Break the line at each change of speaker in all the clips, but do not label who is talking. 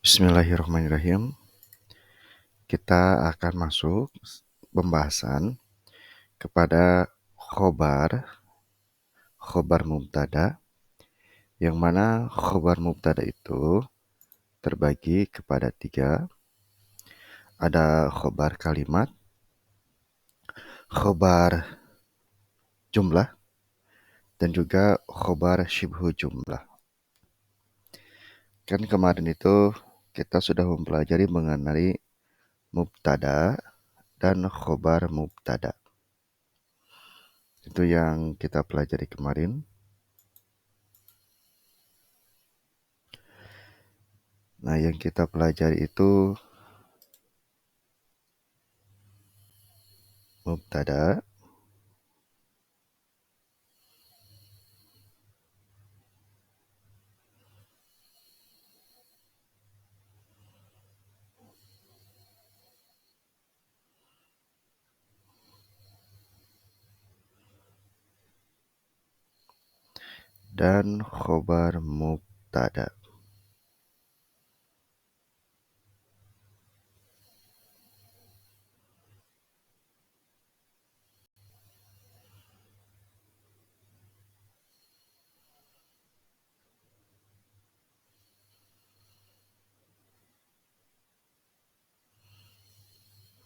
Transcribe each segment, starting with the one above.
Bismillahirrahmanirrahim. Kita akan masuk pembahasan kepada khobar mubtada, yang mana khobar mubtada itu terbagi kepada tiga. Ada khobar kalimat, khobar jumlah, dan juga khobar syibhu jumlah. Kan kemarin itu kita sudah mempelajari mengenai mubtada dan khobar mubtada. Itu yang kita pelajari kemarin. Nah, yang kita pelajari itu mubtada, dan khobar mubtada.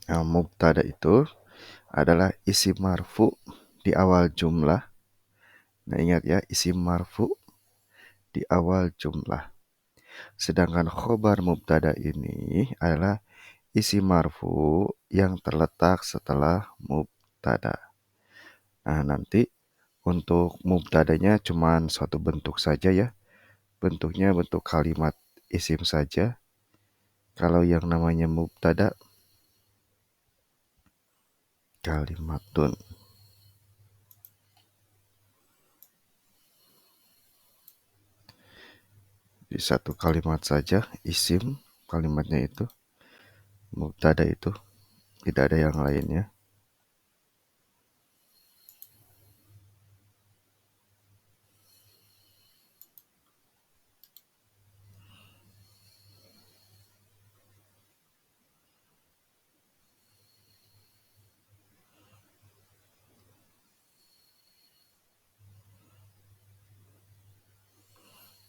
Nah, mubtada itu adalah isim marfu di awal jumlah. Nah, ingat ya, isim marfu di awal jumlah. Sedangkan khobar mubtada ini adalah isim marfu yang terletak setelah mubtada. Nah, nanti untuk mubtadanya cuma suatu bentuk saja ya. Bentuknya bentuk kalimat isim saja. Kalau yang namanya mubtada, kalimatun. Di satu kalimat saja, isim kalimatnya itu, mubtada itu, tidak ada yang lainnya.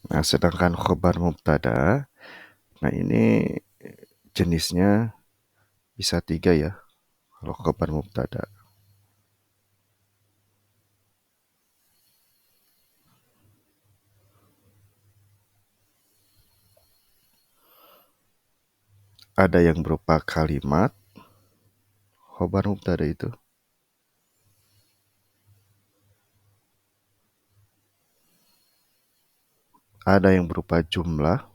Nah, sedangkan khobar mubtada, nah ini jenisnya bisa tiga ya, kalau khobar mubtada. Ada yang berupa kalimat, khobar mubtada itu. Ada yang berupa jumlah.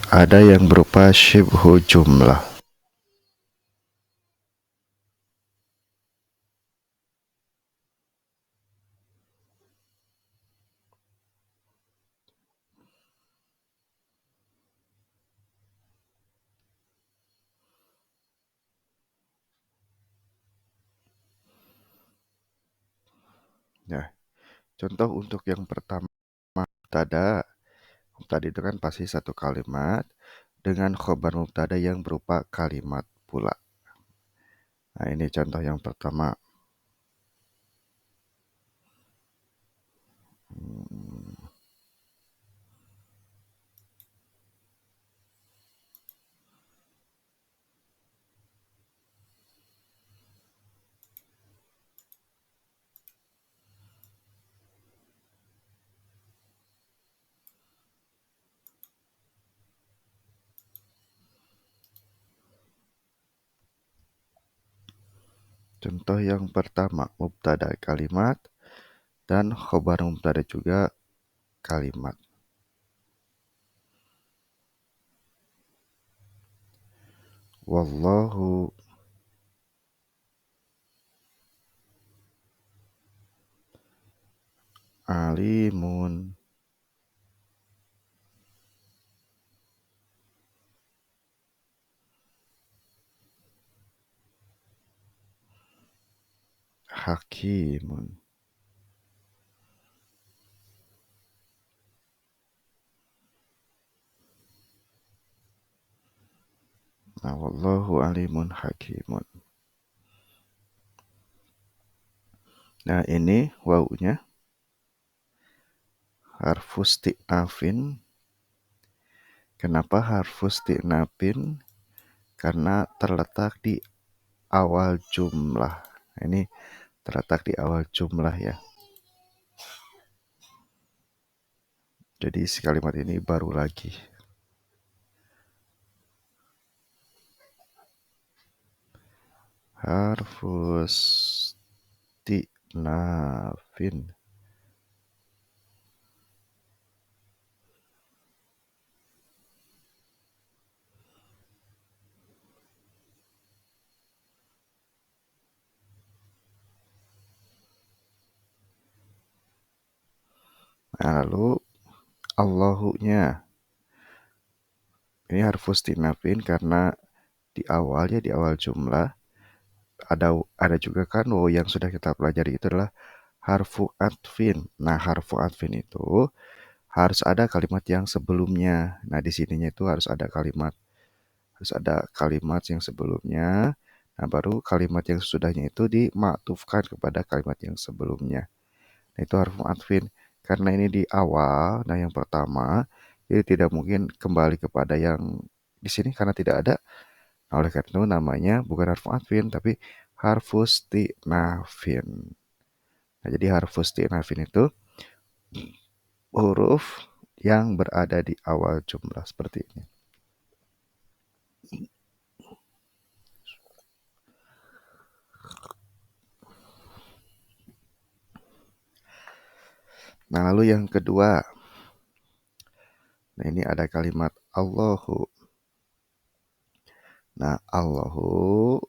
Ada yang berupa syibhu jumlah. Ya, contoh untuk yang pertama, mubtada. Mubtada itu kan pasti satu kalimat dengan khobar mubtada yang berupa kalimat pula. Nah, ini contoh yang pertama. Contoh yang pertama, mubtada kalimat dan khobar mubtada juga kalimat. Wallahu alimun. hakimun. Nah, wallahu alimun hakimun. Nah, ini wawunya harfus isti'nafin. Kenapa harfus isti'nafin? Karena terletak di awal jumlah. Ini terletak di awal jumlah ya. Jadi kalimat ini baru lagi. Harfus isti'nafin. Nah, lalu Allahunya. Ini harfus isti'nafin karena di awal jumlah ada juga kan yang sudah kita pelajari itu adalah harfu atfin. Nah, harfu atfin itu harus ada kalimat yang sebelumnya. Nah, di sininya itu harus ada kalimat yang sebelumnya. Nah, baru kalimat yang sesudahnya itu dimaktufkan kepada kalimat yang sebelumnya. Nah, itu harfu atfin. Karena ini di awal, nah yang pertama, jadi tidak mungkin kembali kepada yang di sini karena tidak ada. Nah, oleh karena itu namanya bukan harfu atfin, tapi harfus isti'nafin. Nah, jadi harfus isti'nafin itu huruf yang berada di awal jumlah seperti ini. Nah, lalu yang kedua. Nah, ini ada kalimat Allahu. Nah, Allahu.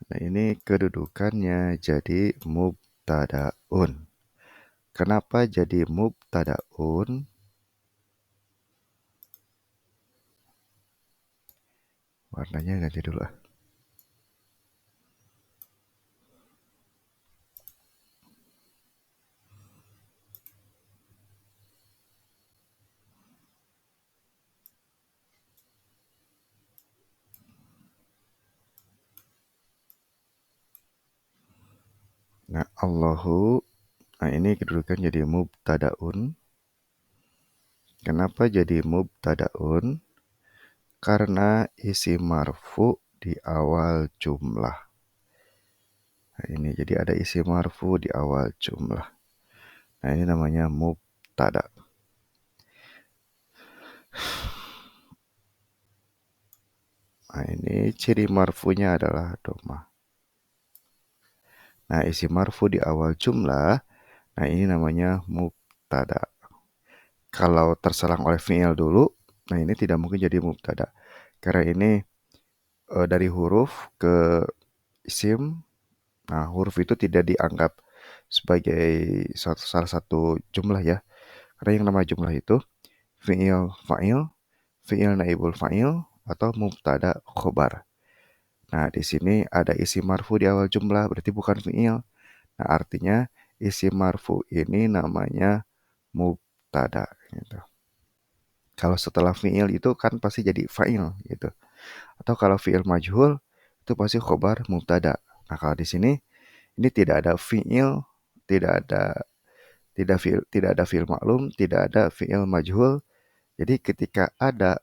Nah, ini kedudukannya jadi mubtadaun. Kenapa jadi mubtadaun? Warnanya ganti dulu. Nah, Allahu. Nah, ini kedudukan jadi mubtadaun. Kenapa jadi mubtadaun? Karena isi marfu di awal jumlah. Nah, ini jadi ada isi marfu di awal jumlah. Nah, ini namanya mubtada. Nah, ini ciri marfunya adalah domah. Nah, isi marfu di awal jumlah. Nah, ini namanya mubtada. Kalau terserang oleh fi'il dulu, nah ini tidak mungkin jadi mubtada. Karena ini dari huruf ke isim. Nah, huruf itu tidak dianggap sebagai salah satu jumlah ya. Karena yang namanya jumlah itu fi'il fa'il, fi'il naibul fa'il, atau mubtada khobar. Nah, di sini ada isi marfu di awal jumlah, berarti bukan fi'il. Nah, artinya isi marfu ini namanya mubtada gitu. Kalau setelah fi'il itu kan pasti jadi fa'il gitu. Atau kalau fi'il majhul itu pasti khobar mubtada. Nah, kalau di sini ini tidak ada fi'il, tidak ada tidak ada fi'il maklum, tidak ada fi'il majhul. Jadi ketika ada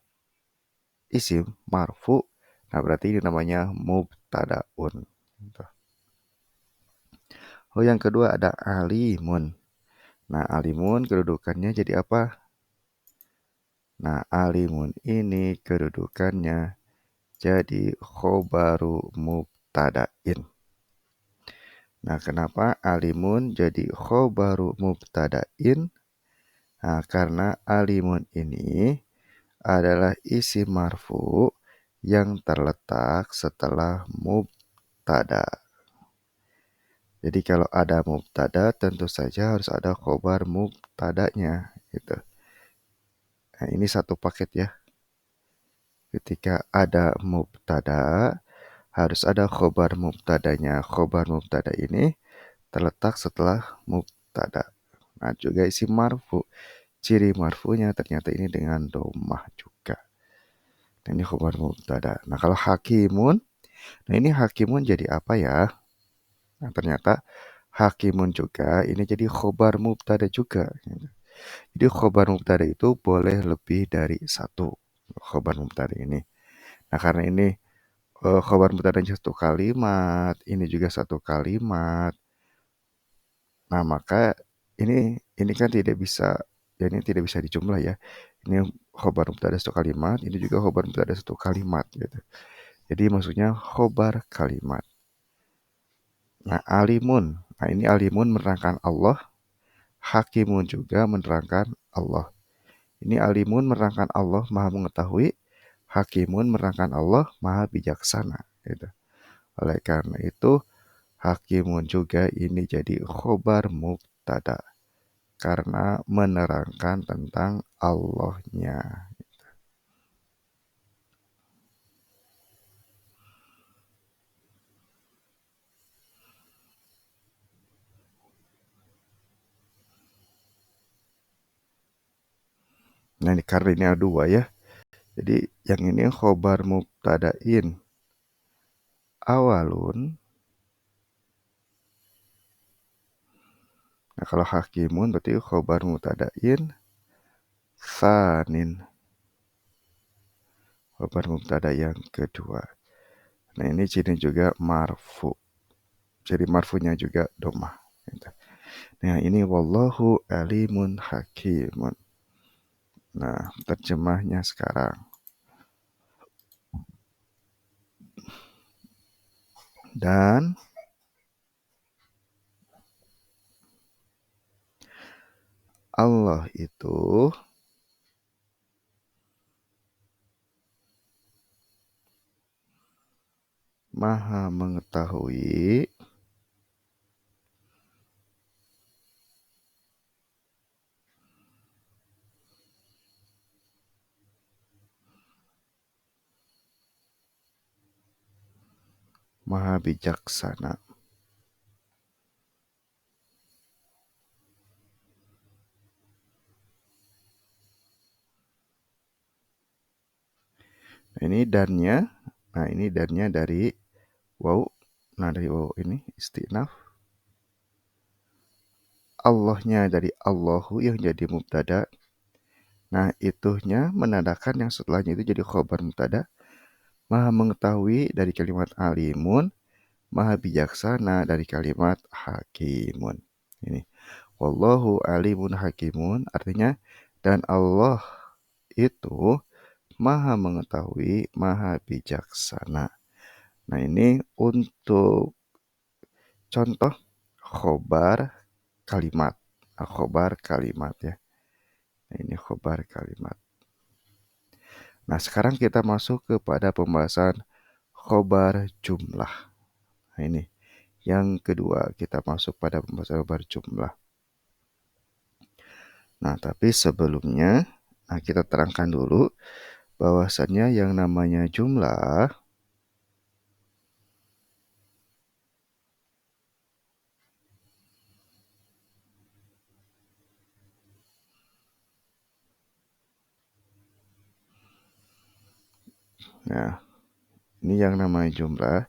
isim marfu, nah berarti ini namanya mubtadaun. Gitu. Oh, yang kedua ada alimun. Nah, alimun kedudukannya jadi apa? Nah, alimun ini kedudukannya jadi khobaru mubtadain. Nah, kenapa alimun jadi khobaru mubtadain? Nah, karena alimun ini adalah isim marfu yang terletak setelah mubtada. Jadi kalau ada mubtada tentu saja harus ada khobar mubtadanya gitu. Nah, ini satu paket ya. Ketika ada mubtada harus ada khobar mubtadanya. Khobar mubtada ini terletak setelah mubtada. Nah, juga isim marfu. Ciri marfunya ternyata ini dengan dhammah juga. Nah, ini khobar mubtada. Nah, kalau hakimun, nah ini hakimun jadi apa ya? Nah, ternyata hakimun juga ini jadi khobar mubtada juga. Jadi khobar mubtada itu boleh lebih dari satu khobar mubtada ini. Nah, karena ini khobar mubtadanya satu kalimat, ini juga satu kalimat. Nah, maka ini kan tidak bisa, ya ini tidak bisa dijumlah ya. Ini khobar mubtada satu kalimat, ini juga khobar mubtada satu kalimat gitu. Jadi maksudnya khobar kalimat. Nah, alimun. Nah, ini alimun menerangkan Allah, hakimun juga menerangkan Allah. Ini alimun menerangkan Allah Maha mengetahui, hakimun menerangkan Allah Maha bijaksana gitu. Oleh karena itu, hakimun juga ini jadi khobar mubtada karena menerangkan tentang Allahnya. Nah, ini karena ini ada dua ya. Jadi yang ini khobar mubtadain awalun. Nah, kalau hakimun berarti khobar mubtadain sanin. Khobar mubtada yang kedua. Nah, ini ciri juga marfu. Jadi marfunya juga domah. Gitu. Nah, ini wallahu alimun hakimun. Nah, terjemahnya sekarang. Dan Allah itu Maha mengetahui Maha bijaksana. Nah, ini dannya. Nah, ini dannya dari wow. Nah, dari wow ini istinaf. Allahnya dari Allahu yang jadi mubtada. Nah, itunya menandakan yang setelahnya itu jadi khobar mubtada. Maha mengetahui dari kalimat alimun, maha bijaksana dari kalimat hakimun. Ini wallahu alimun hakimun artinya dan Allah itu maha mengetahui, maha bijaksana. Nah, ini untuk contoh khobar kalimat. Nah, khobar kalimat ya. Nah, ini khobar kalimat. Nah, sekarang kita masuk kepada pembahasan khobar jumlah. Nah, ini yang kedua kita masuk pada pembahasan khobar jumlah. Nah, tapi sebelumnya kita terangkan dulu bahwasannya yang namanya jumlah nah, ini yang namanya jumlah.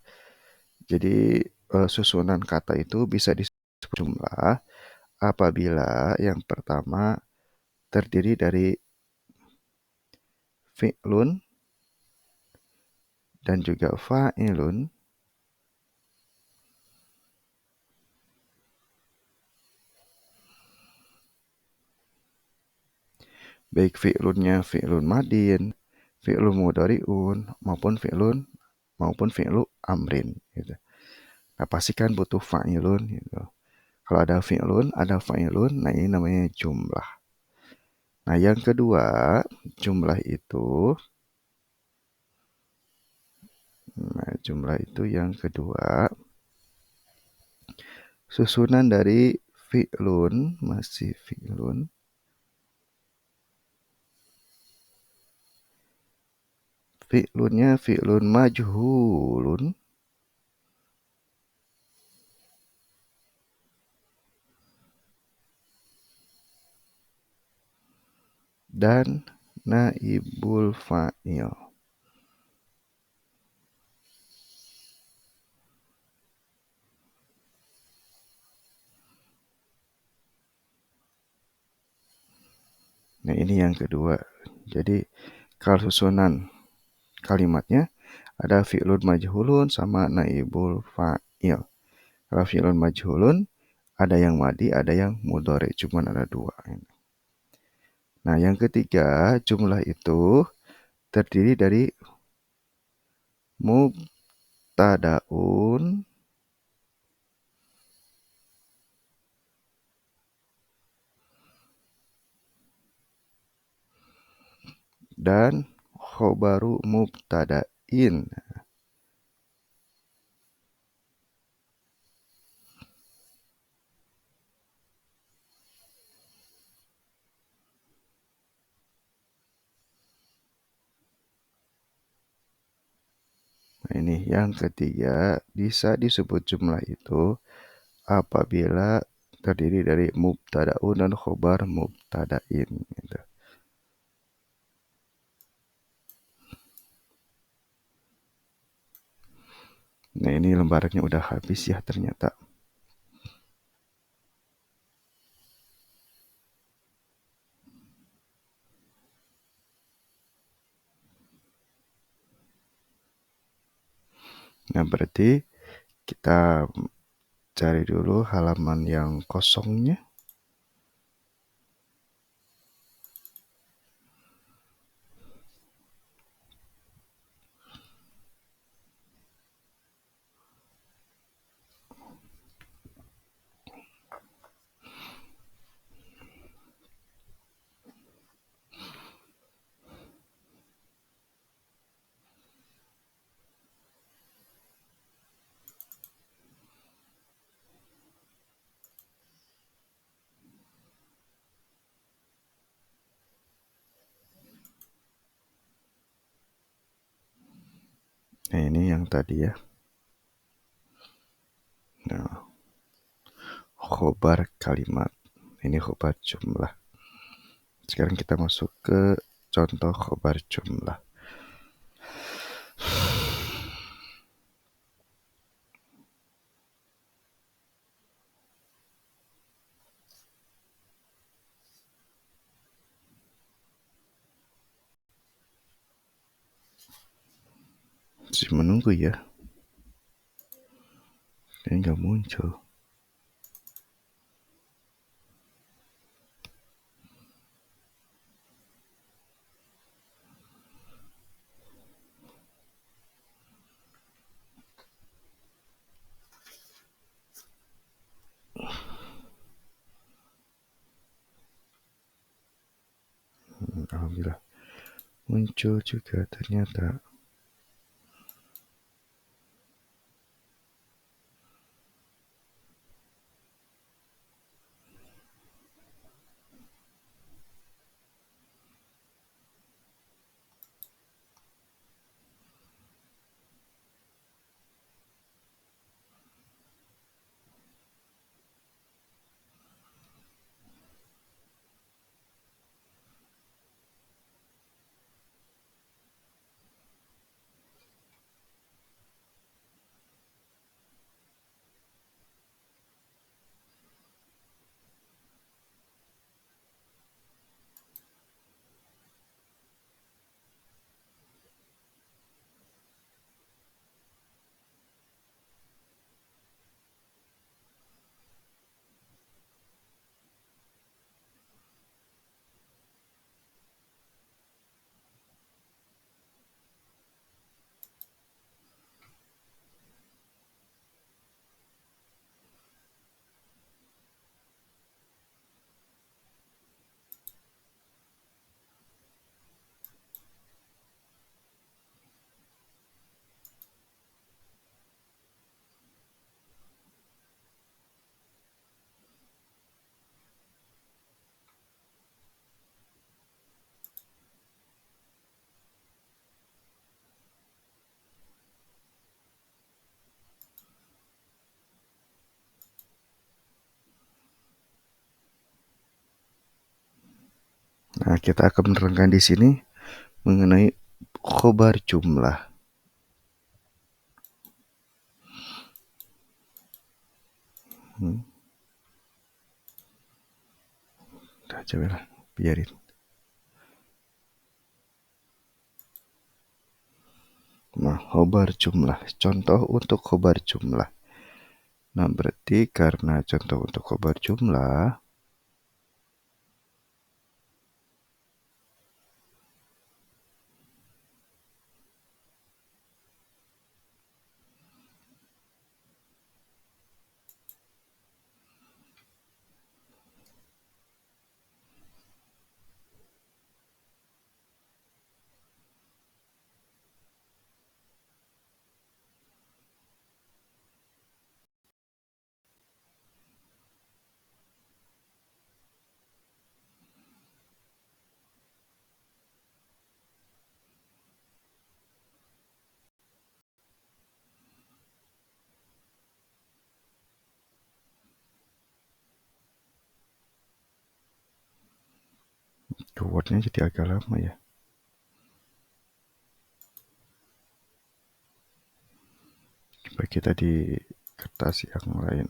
Jadi susunan kata itu bisa disebut jumlah apabila yang pertama terdiri dari fi'lun dan juga fa'ilun. Baik fi'lunnya fi'lun madin, fi'lun mudhari'un maupun fi'lu amrin gitu. Nah, pastikan butuh fa'ilun gitu. Kalau ada fi'lun, ada fa'ilun, nah ini namanya jumlah. Nah, yang kedua, jumlah itu yang kedua susunan dari fi'lun, masih fi'lun, fi'lunnya fi'lun majhulun, dan naibul fa'il. Nah, ini yang kedua. Jadi, kalau susunan kalimatnya ada fi'lun majhulun sama naibul fa'il. Kalau fi'lun majhulun ada yang madi, ada yang mudhari, cuman ada dua. Nah, yang ketiga, jumlah itu terdiri dari mubtadaun dan khobaru mubtadain. Nah, ini yang ketiga, bisa disebut jumlah itu apabila terdiri dari mubtadaun dan khobar mubtadain. Gitu. Nah, ini lembarannya udah habis ya ternyata. Nah, berarti kita cari dulu halaman yang kosongnya. Nah, ini yang tadi ya. Nah, khobar kalimat. Ini khobar jumlah. Sekarang kita masuk ke contoh khobar jumlah. Masih menunggu ya. Ini nggak muncul. Alhamdulillah. Muncul juga ternyata. Nah, kita akan menerangkan di sini mengenai khobar jumlah. Coba biarin. Nah, khobar jumlah. Contoh untuk khobar jumlah. Nah, berarti karena contoh untuk khobar jumlah, keywordnya jadi agak lama ya. Coba kita di kertas yang lain.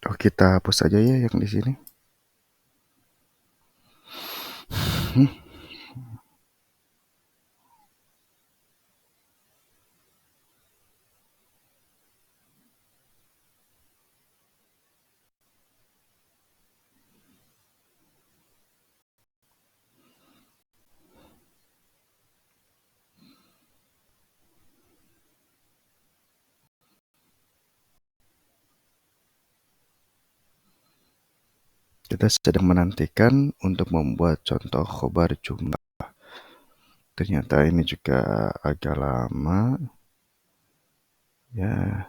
Oh, kita hapus aja ya yang di sini. Kita sedang menantikan untuk membuat contoh khobar jumlah. Ternyata ini juga agak lama. Ya,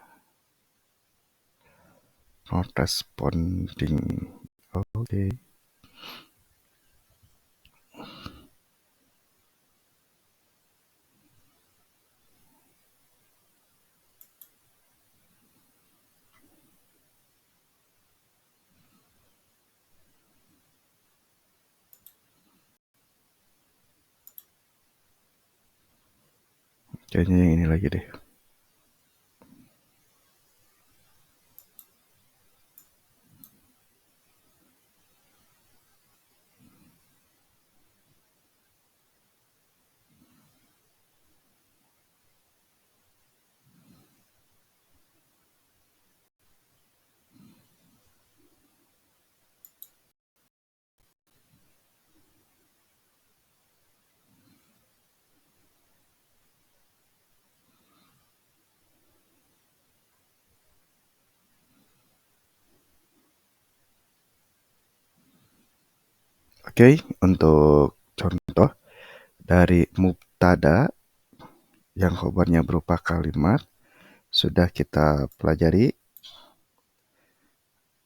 not responding. Oke. Kayaknya yang ini lagi deh. Oke, untuk contoh dari mubtada yang khobarnya berupa kalimat sudah kita pelajari.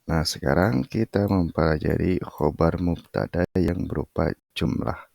Nah, sekarang kita mempelajari khobar mubtada yang berupa jumlah.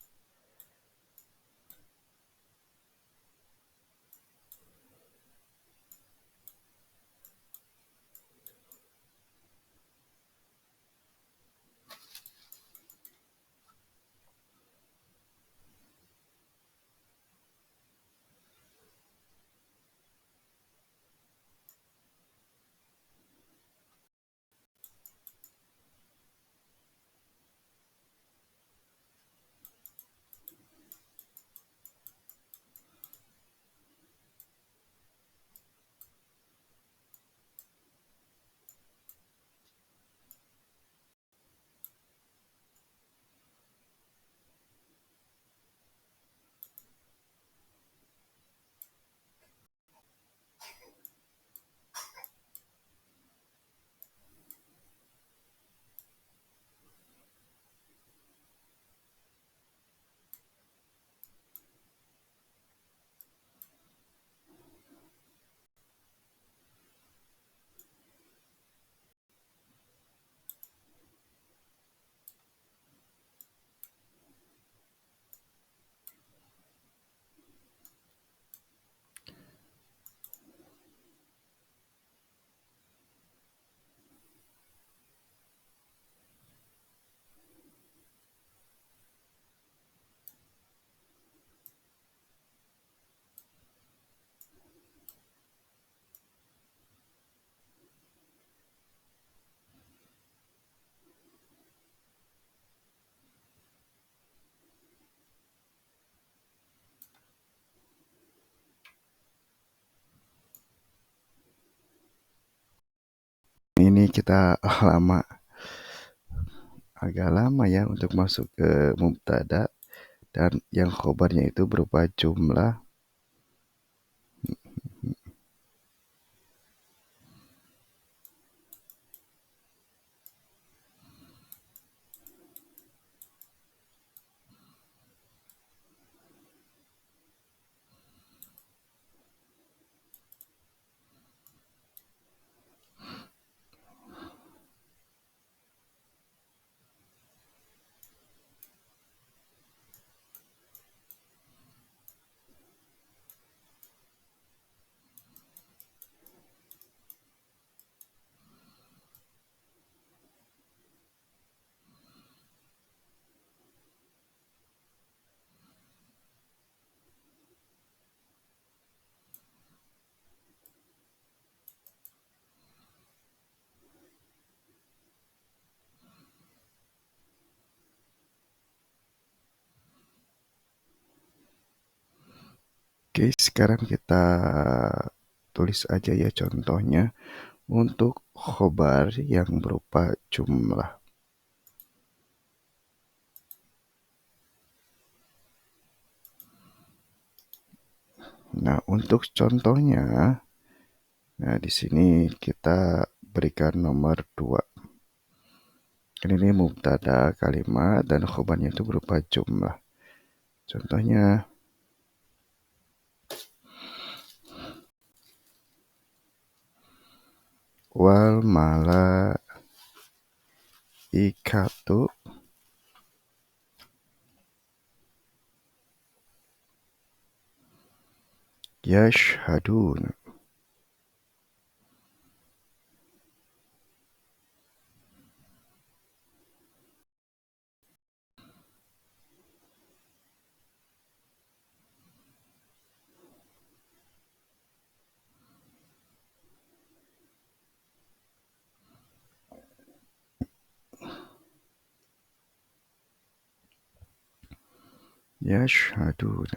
ini kita agak lama ya untuk masuk ke mubtada dan yang khobarnya itu berupa jumlah. Oke, sekarang kita tulis aja ya contohnya untuk khobar yang berupa jumlah. Nah, untuk contohnya, nah di sini kita berikan nomor 2. Ini mubtada kalimat dan khobarnya itu berupa jumlah. Contohnya, wal malaikatu yashhadun. Yashhadun.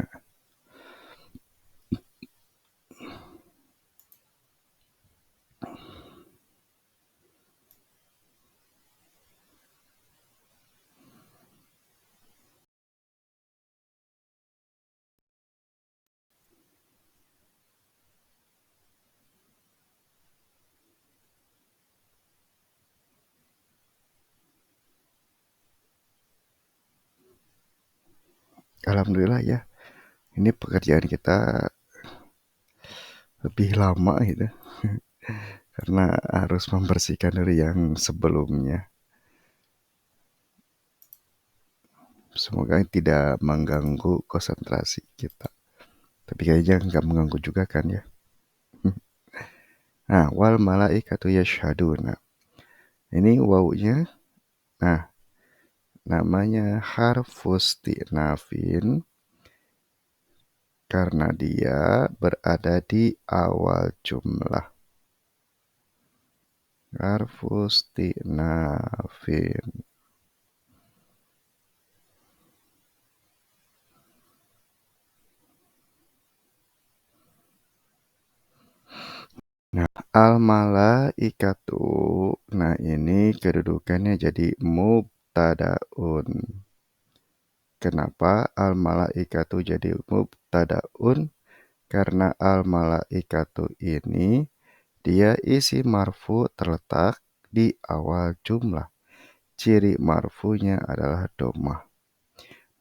Alhamdulillah ya, ini pekerjaan kita lebih lama gitu. Karena harus membersihkan dari yang sebelumnya. Semoga tidak mengganggu konsentrasi kita. Tapi kayaknya nggak mengganggu juga kan ya. Nah, wal malaikatu yashhaduna. Ini wawunya. Nah, namanya harfus ti'nafin karena dia berada di awal jumlah. Harfus ti'nafin. Nah, al-malaikatu. Nah, ini kedudukannya jadi mubtadaun. Kenapa al-malaikatu jadi mubtadaun? Karena al-malaikatu ini dia isi marfu terletak di awal jumlah. Ciri marfunya adalah dhammah.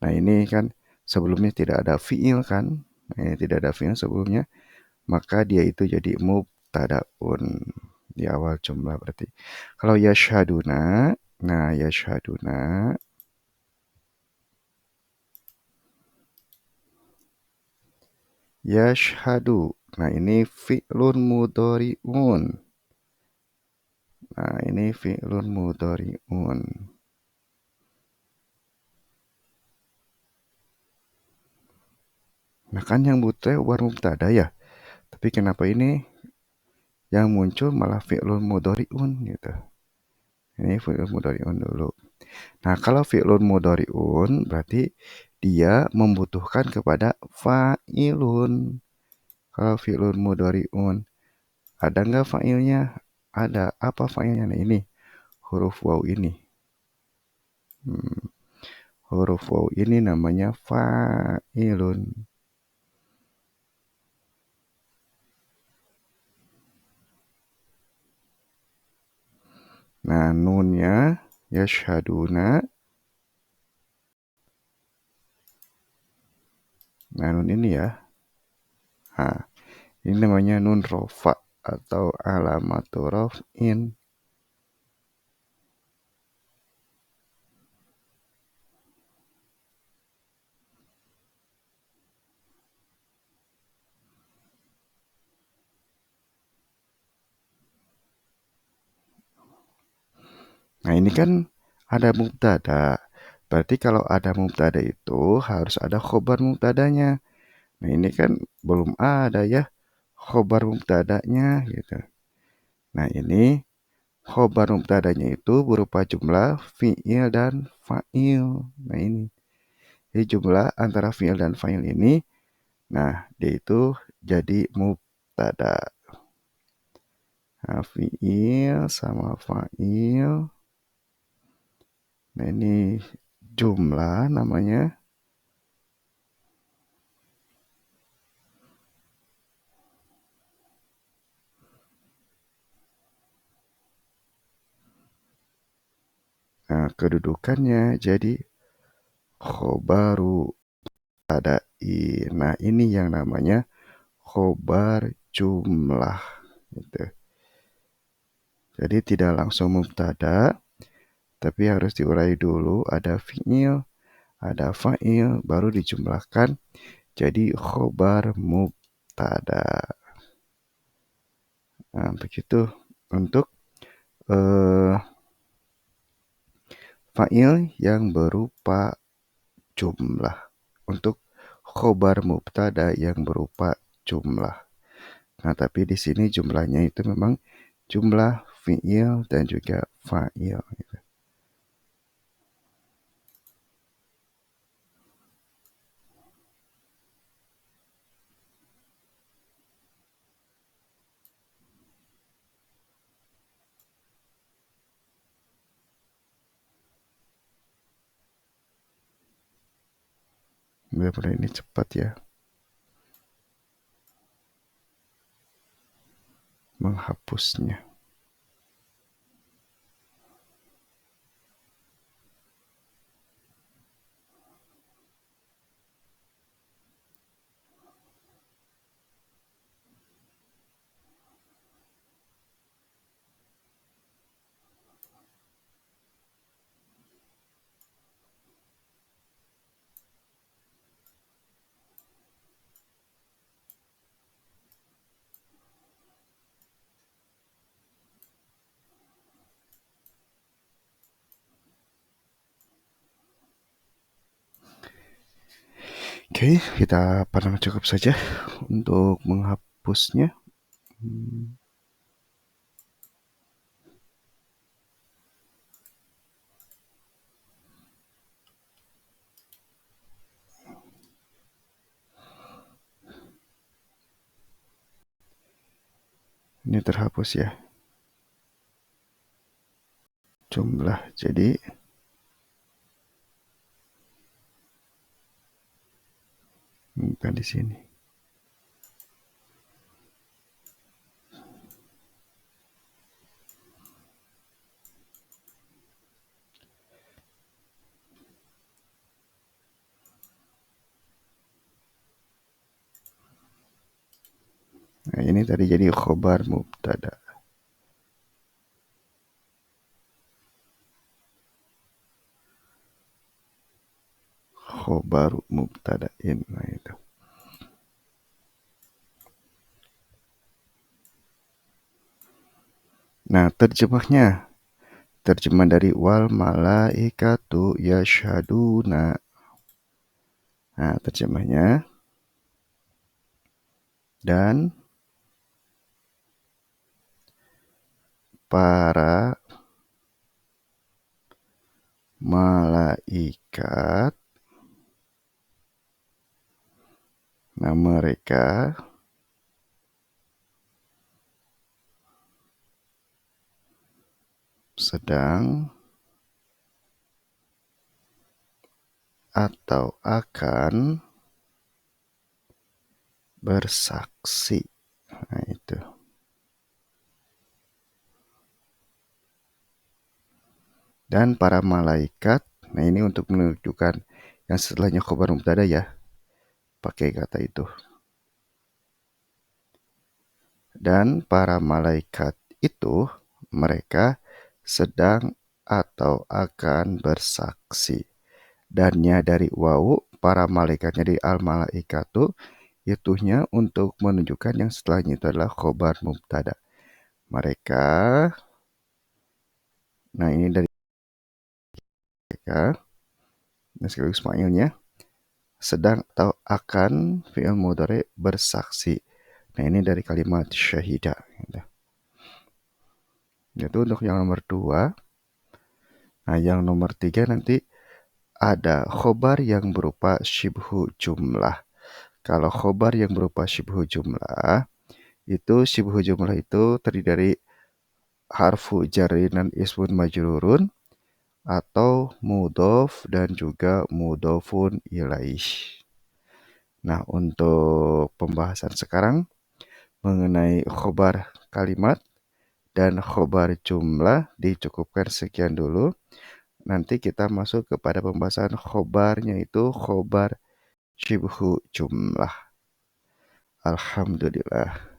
Nah, ini kan sebelumnya tidak ada fiil kan? Nah, tidak ada fiil sebelumnya, maka dia itu jadi mubtadaun di awal jumlah berarti. Kalau yashhaduna, nah yashhaduna yashhadu. Nah, ini fi'lun mudhari'un. Nah, ini fi'lun mudhari'un. Nah, kan yang butuh war mubtada ya. Tapi kenapa ini yang muncul malah fi'lun mudhari'un gitu. Ini fi'lun mudhari'un dulu. Nah, kalau fi'lun mudhari'un berarti dia membutuhkan kepada fa'ilun. Kalau fi'lun mudhari'un, ada nggak fa'ilnya? ada apa fa'ilnya? Nah, ini huruf waw ini. Huruf waw ini namanya fa'ilun. Nah, nunnya yashhaduna. Nah, nun ini ya. Nah, ini namanya nun rofa atau alamatul raf'in. Nah, ini kan ada mubtada. Berarti kalau ada mubtada itu harus ada khobar mubtadanya. Nah, ini kan belum ada ya khobar mubtadanya gitu. Nah, ini khobar mubtadanya itu berupa jumlah fi'il dan fa'il. Nah, ini. Jadi jumlah antara fi'il dan fa'il ini, nah, dia itu jadi mubtada. Nah, fi'il sama fa'il. Nah, ini jumlah namanya. Nah, kedudukannya jadi khobaru tadai. Nah, ini yang namanya khobar jumlah. Gitu. Jadi tidak langsung mubtada, tapi harus diurai dulu. Ada fi'il, ada fa'il, baru dijumlahkan jadi khobar mubtada. Nah, begitu untuk eh, fa'il yang berupa jumlah. Untuk khobar mubtada yang berupa jumlah. Nah, tapi di sini jumlahnya itu memang jumlah fi'il dan juga fa'il. Gitu. Benar-benar ini cepat ya menghapusnya. Oke, kita pandang cukup saja untuk menghapusnya. Ini terhapus ya. Jumlah jadi bukan di sini. Nah, ini tadi jadi khobar mubtada. Khobar mubtadain. Nah, itu. Nah, terjemahnya. Terjemah dari wal malaikatu yashhaduna. Nah, terjemahnya. Dan para malaikat, nah mereka sedang atau akan bersaksi. Nah, itu. Dan para malaikat, nah ini untuk menunjukkan yang setelahnya khobar mubtada ya, pakai kata itu. Dan para malaikat itu, mereka sedang atau akan bersaksi. Dannya dari wau, para malaikatnya dari al-malaikatu, itunya untuk menunjukkan yang setelahnya itu adalah khobar mubtada. Mereka, nah ini dari mereka, dan sekaligus fa'ilnya, sedang atau akan fi'il mudhari bersaksi. Nah ini dari kalimat syahida. Itu untuk yang nomor 2. Nah yang nomor 3 nanti ada khobar yang berupa syibhu jumlah. Kalau khobar yang berupa syibhu jumlah, itu syibhu jumlah itu terdiri dari harfu jarrin dan ismun majrurun atau mudhof dan juga mudhofun ilaih. Nah, untuk pembahasan sekarang mengenai khobar kalimat dan khobar jumlah dicukupkan sekian dulu. Nanti kita masuk kepada pembahasan khobarnya itu khobar syibhu jumlah. Alhamdulillah.